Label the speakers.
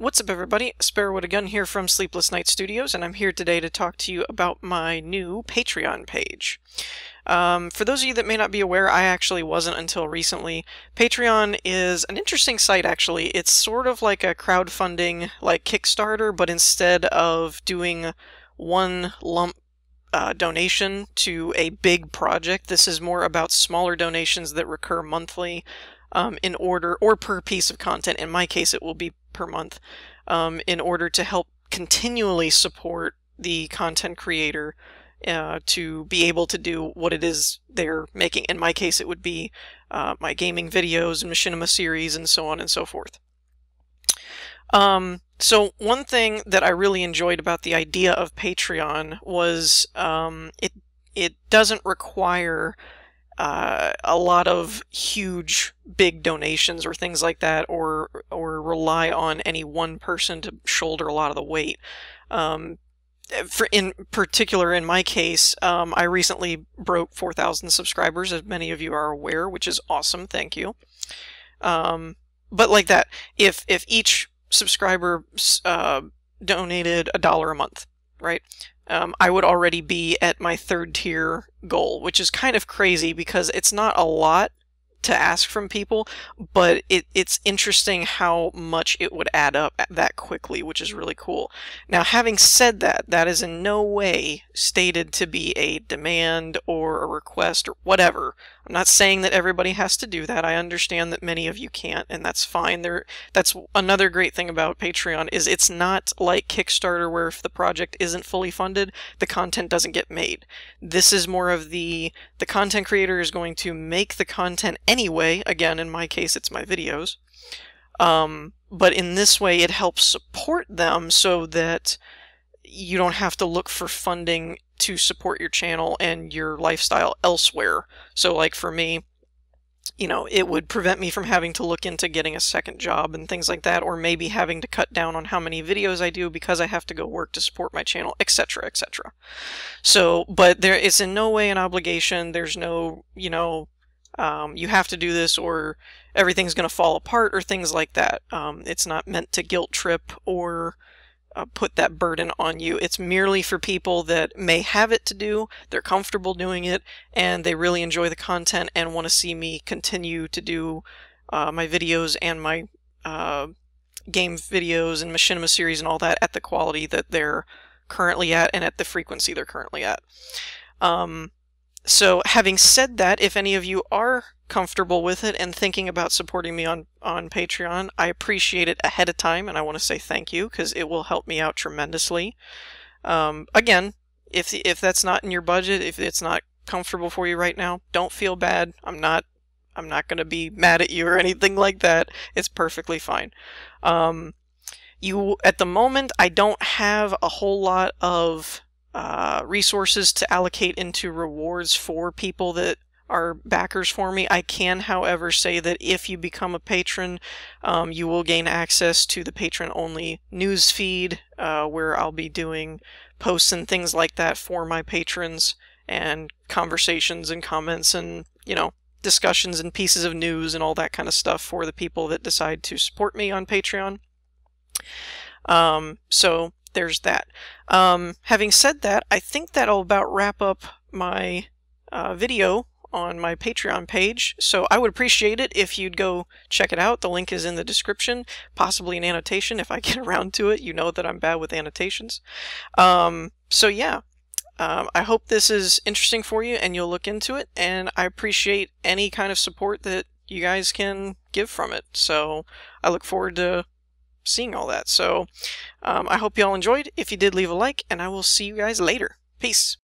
Speaker 1: What's up, everybody? Sparrow with a Gun here from Sleepless Night Studios, and I'm here today to talk to you about my new Patreon page. For those of you that may not be aware, I actually wasn't until recently. Patreon is an interesting site, actually. It's sort of like a crowdfunding, like Kickstarter, but instead of doing one lump donation to a big project, this is more about smaller donations that recur monthly in order, or per piece of content. In my case, it will be per month, in order to help continually support the content creator to be able to do what it is they're making. In my case, it would be my gaming videos and machinima series and so on and so forth. So one thing that I really enjoyed about the idea of Patreon was it doesn't require a lot of huge, big donations or things like that, or rely on any one person to shoulder a lot of the weight. In particular, in my case, I recently broke 4,000 subscribers, as many of you are aware, which is awesome. Thank you. But like that, if each subscriber donated $1 a month, right? I would already be at my third tier goal, which is kind of crazy because it's not a lot to ask from people, but it's interesting how much it would add up that quickly, which is really cool. Now, having said that, that is in no way stated to be a demand or a request or whatever. I'm not saying that everybody has to do that. I understand that many of you can't, and that's fine. That's another great thing about Patreon, is it's not like Kickstarter where if the project isn't fully funded, the content doesn't get made. This is more of the content creator is going to make the content anyway. Again, in my case, it's my videos. But in this way, it helps support them so that you don't have to look for funding to support your channel and your lifestyle elsewhere. So like for me, you know, it would prevent me from having to look into getting a second job and things like that, or maybe having to cut down on how many videos I do because I have to go work to support my channel, etc., etc. So, but it's in no way an obligation. There's no, you know, you have to do this or everything's going to fall apart or things like that. It's not meant to guilt trip or put that burden on you. It's merely for people that may have it to do, they're comfortable doing it, and they really enjoy the content and want to see me continue to do my videos and my game videos and machinima series and all that at the quality that they're currently at and at the frequency they're currently at. So having said that, if any of you are comfortable with it and thinking about supporting me on Patreon, I appreciate it ahead of time, and I want to say thank you because it will help me out tremendously. Again, if that's not in your budget, if it's not comfortable for you right now, don't feel bad. I'm not going to be mad at you or anything like that. It's perfectly fine. At the moment, I don't have a whole lot of resources to allocate into rewards for people that are backers for me. I can, however, say that if you become a patron, you will gain access to the patron-only news feed, where I'll be doing posts and things like that for my patrons, and conversations and comments and, you know, discussions and pieces of news and all that kind of stuff for the people that decide to support me on Patreon. So there's that. Having said that, I think that'll about wrap up my video on my Patreon page, so I would appreciate it if you'd go check it out. The link is in the description, possibly an annotation if I get around to it. You know that I'm bad with annotations. So yeah, I hope this is interesting for you and you'll look into it, and I appreciate any kind of support that you guys can give from it. So I look forward to seeing all that. So I hope you all enjoyed. If you did, leave a like, and I will see you guys later. Peace.